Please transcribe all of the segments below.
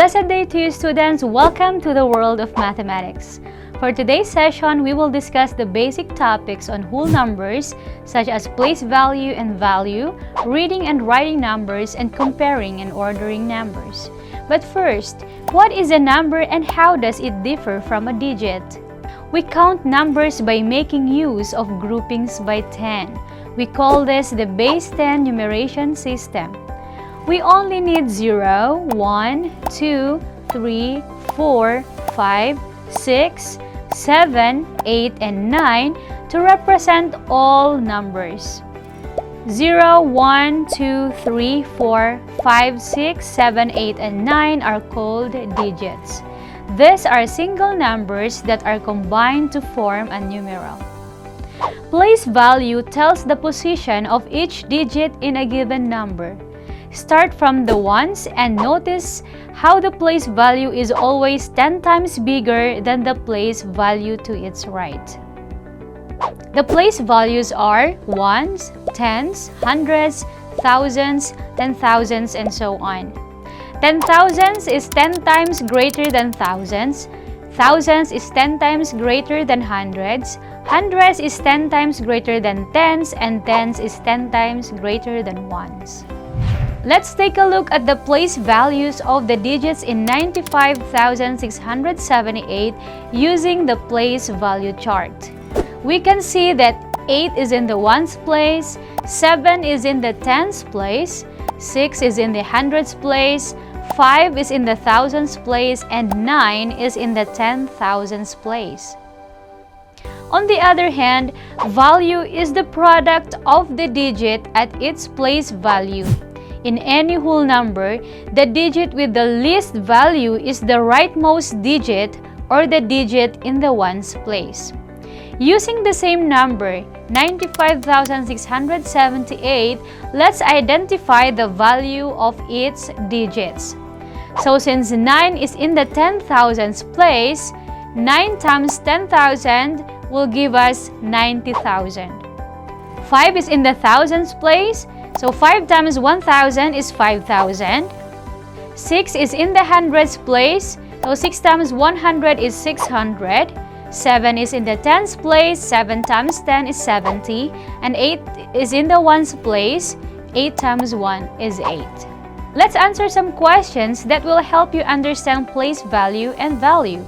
Blessed day to you, students. Welcome to the world of mathematics. For today's session, we will discuss the basic topics on whole numbers such as place value and value, reading and writing numbers, and comparing and ordering numbers. But first, what is a number and how does it differ from a digit? We count numbers by making use of groupings by 10. We call this the base 10 numeration system. We only need 0, 1, 2, 3, 4, 5, 6, 7, 8, and 9 to represent all numbers. 0, 1, 2, 3, 4, 5, 6, 7, 8, and 9 are called digits. These are single numbers that are combined to form a numeral. Place value tells the position of each digit in a given number. Start from the ones and notice how the place value is always 10 times bigger than the place value to its right. The place values are ones, tens, hundreds, thousands, 10,000s, and so on. 10,000s is 10 times greater than thousands. Thousands is 10 times greater than hundreds. Hundreds is 10 times greater than tens, and tens is 10 times greater than ones. Let's take a look at the place values of the digits in 95,678 using the place value chart. We can see that 8 is in the ones place, 7 is in the tens place, 6 is in the hundreds place, 5 is in the thousands place, and 9 is in the 10,000s place. On the other hand, value is the product of the digit at its place value. In any whole number, the digit with the least value is the rightmost digit or the digit in the ones place. Using the same number, 95,678, let's identify the value of its digits. So since 9 is in the 10,000s place, 9 times 10,000 will give us 90,000. 5 is in the thousands place, so 5 times 1,000 is 5,000. 6 is in the hundreds place, so 6 times 100 is 600. 7 is in the tens place, 7 times 10 is 70. And 8 is in the ones place, 8 times 1 is 8. Let's answer some questions that will help you understand place value and value.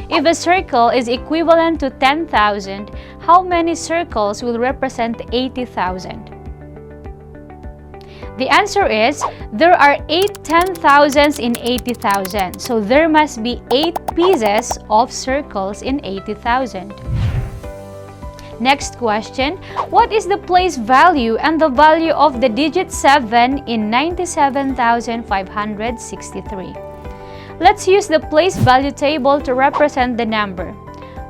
If a circle is equivalent to 10,000, how many circles will represent 80,000? The answer is, there are 8 10,000s in 80,000, so there must be 8 pieces of circles in 80,000. Next question, what is the place value and the value of the digit 7 in 97,563? Let's use the place value table to represent the number.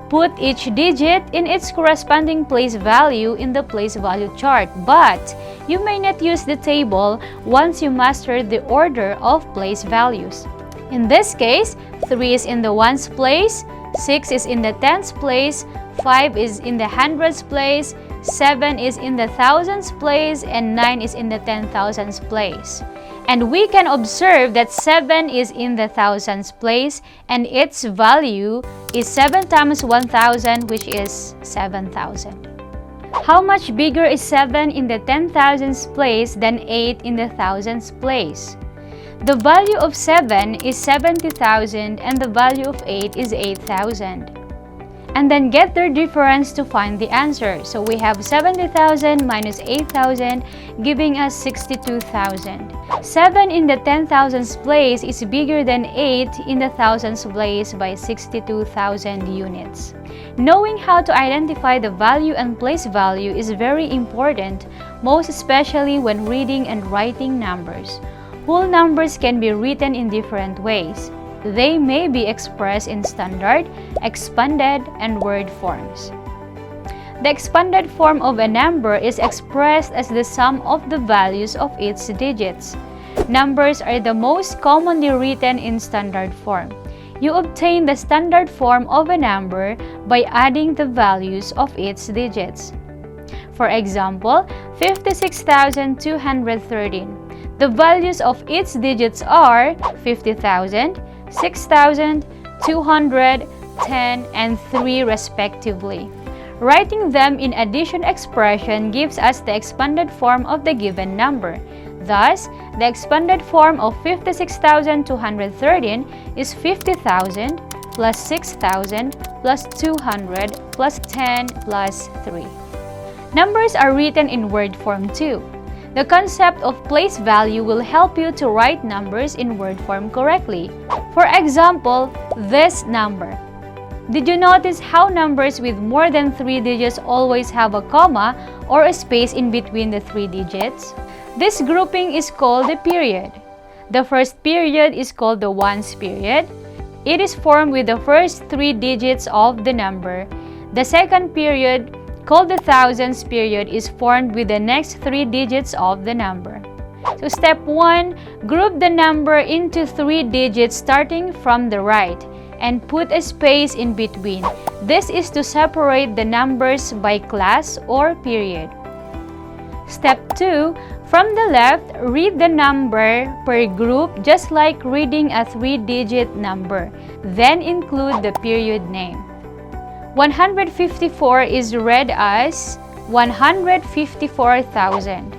Put each digit in its corresponding place value in the place value chart, but you may not use the table once you master the order of place values. In this case, 3 is in the ones place, 6 is in the tens place, 5 is in the hundreds place, 7 is in the thousands place, and 9 is in the 10,000s place. And we can observe that 7 is in the thousands place and its value is 7 times 1,000, which is 7,000. How much bigger is 7 in the 10,000s place than 8 in the thousands place? The value of 7 is 70,000 and the value of 8 is 8,000. And then get their difference to find the answer. So we have 70,000 minus 8,000 giving us 62,000. 7 in the 10,000s place is bigger than 8 in the thousands place by 62,000 units. Knowing how to identify the value and place value is very important, most especially when reading and writing numbers. Whole numbers can be written in different ways. They may be expressed in standard, expanded, and word forms. The expanded form of a number is expressed as the sum of the values of its digits. Numbers are the most commonly written in standard form. You obtain the standard form of a number by adding the values of its digits. For example, 56,213. The values of each digits are 50,000, 6,000, 200, 10, and 3 respectively. Writing them in addition expression gives us the expanded form of the given number. Thus, the expanded form of 56,213 is 50,000 plus 6,000 plus 200 plus 10 plus 3. Numbers are written in word form too. The concept of place value will help you to write numbers in word form correctly. For example, this number. Did you notice how numbers with more than 3 digits always have a comma or a space in between the 3 digits? This grouping is called a period. The first period is called the ones period. It is formed with the first 3 digits of the number. The second period, called the thousands period, is formed with the next 3 digits of the number. So step 1, group the number into 3 digits starting from the right and put a space in between. This is to separate the numbers by class or period. Step 2, from the left, read the number per group just like reading a 3-digit number. Then include the period name. 154 is read as 154,000.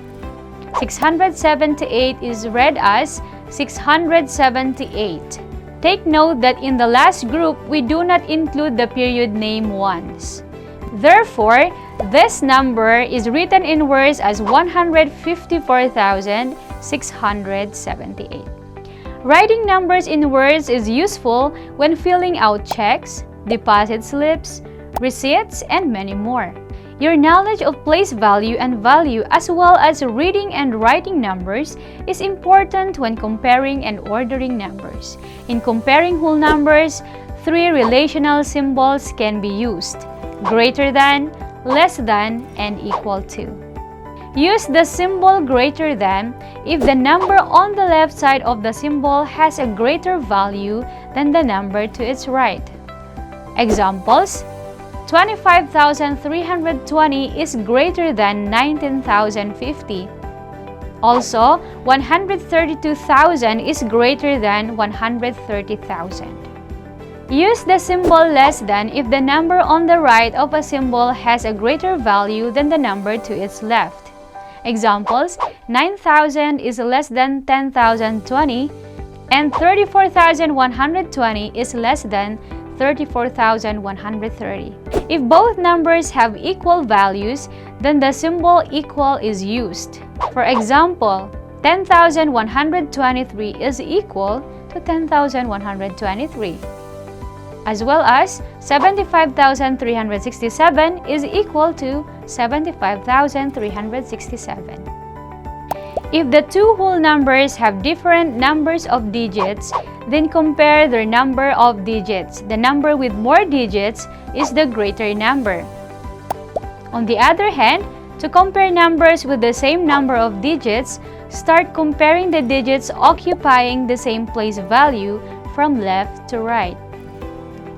678 is read as 678. Take note that in the last group, we do not include the period name once. Therefore, this number is written in words as 154,678. Writing numbers in words is useful when filling out checks, deposit slips, receipts, and many more. Your knowledge of place value and value as well as reading and writing numbers is important when comparing and ordering numbers. In comparing whole numbers, 3 relational symbols can be used: greater than, less than, and equal to. Use the symbol greater than if the number on the left side of the symbol has a greater value than the number to its right. Examples: 25,320 is greater than 19,050. Also, 132,000 is greater than 130,000. Use the symbol less than if the number on the right of a symbol has a greater value than the number to its left. Examples: 9,000 is less than 10,020 and 34,120 is less than 34,130. If both numbers have equal values, then the symbol equal is used. For example, 10,123 is equal to 10,123, as well as 75,367 is equal to 75,367. If the two whole numbers have different numbers of digits, then compare their number of digits. The number with more digits is the greater number. On the other hand, to compare numbers with the same number of digits, start comparing the digits occupying the same place value from left to right.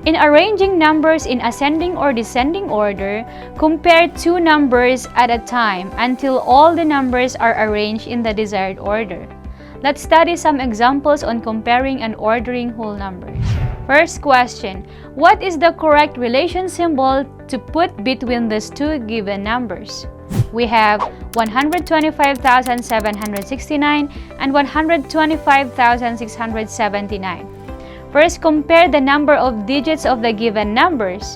In arranging numbers in ascending or descending order, compare 2 numbers at a time until all the numbers are arranged in the desired order. Let's study some examples on comparing and ordering whole numbers. First question: what is the correct relation symbol to put between these 2 given numbers? We have 125,769 and 125,679. First, compare the number of digits of the given numbers.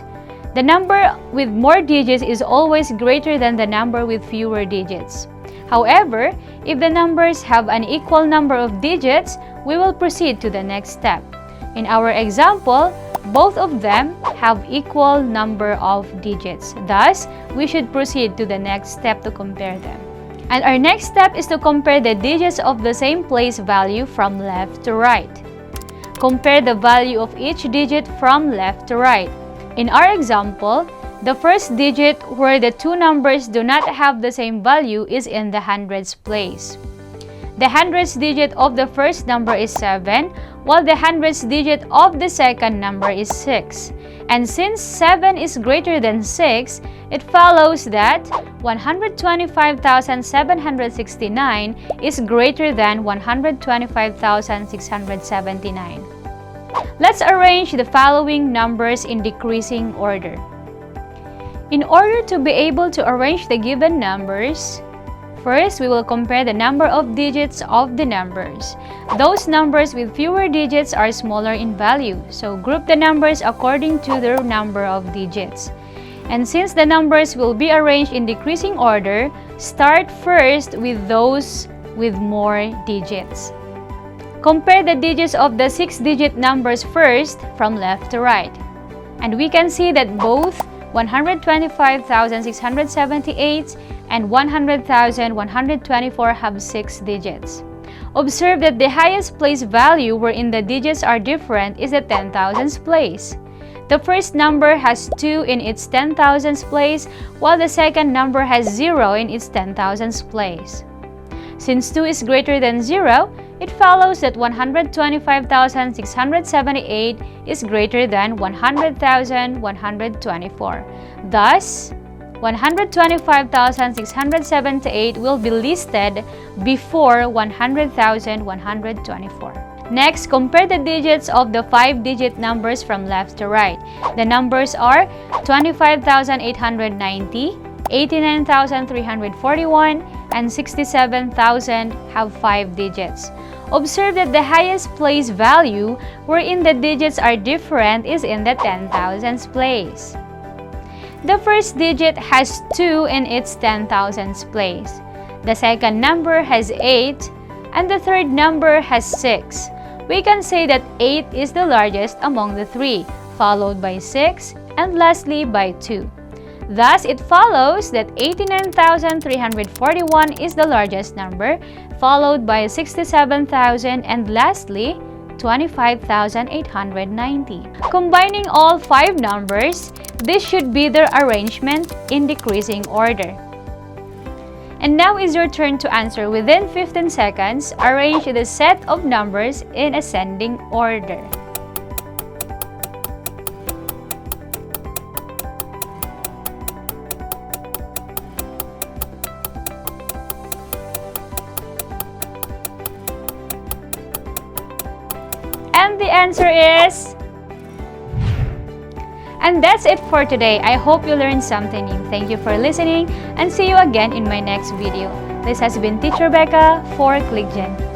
The number with more digits is always greater than the number with fewer digits. However, if the numbers have an equal number of digits, we will proceed to the next step. In our example, both of them have equal number of digits. Thus, we should proceed to the next step to compare them. And our next step is to compare the digits of the same place value from left to right. Compare the value of each digit from left to right. In our example, the first digit where the 2 numbers do not have the same value is in the hundreds place. The hundredths digit of the first number is 7, while the hundredths digit of the second number is 6. And since 7 is greater than 6, it follows that 125,769 is greater than 125,679. Let's arrange the following numbers in decreasing order. In order to be able to arrange the given numbers, first, we will compare the number of digits of the numbers. Those numbers with fewer digits are smaller in value, so group the numbers according to their number of digits. And since the numbers will be arranged in decreasing order, start first with those with more digits. Compare the digits of the 6-digit numbers first from left to right. And we can see that both 125,678 and 100,124 have 6 digits. Observe that the highest place value wherein the digits are different is the 10,000s place. The first number has 2 in its 10,000s place, while the second number has 0 in its 10,000s place. Since 2 is greater than 0, it follows that 125,678 is greater than 100,124. Thus, 125,678 will be listed before 100,124. Next, compare the digits of the 5-digit numbers from left to right. The numbers are 25,890, 89,341, and 67,000 have 5 digits. Observe that the highest place value wherein the digits are different is in the 10,000s place. The first digit has 2 in its 10,000s place. The second number has 8, and the third number has 6. We can say that 8 is the largest among the three, followed by 6, and lastly by 2. Thus, it follows that 89,341 is the largest number, followed by 67,000, and lastly, 25,890. Combining all 5 numbers, this should be their arrangement in decreasing order. And now is your turn to answer. Within 15 seconds, arrange the set of numbers in ascending order. And the answer is... And that's it for today. I hope you learned something new. Thank you for listening and see you again in my next video. This has been Teacher Becca for ClickGen.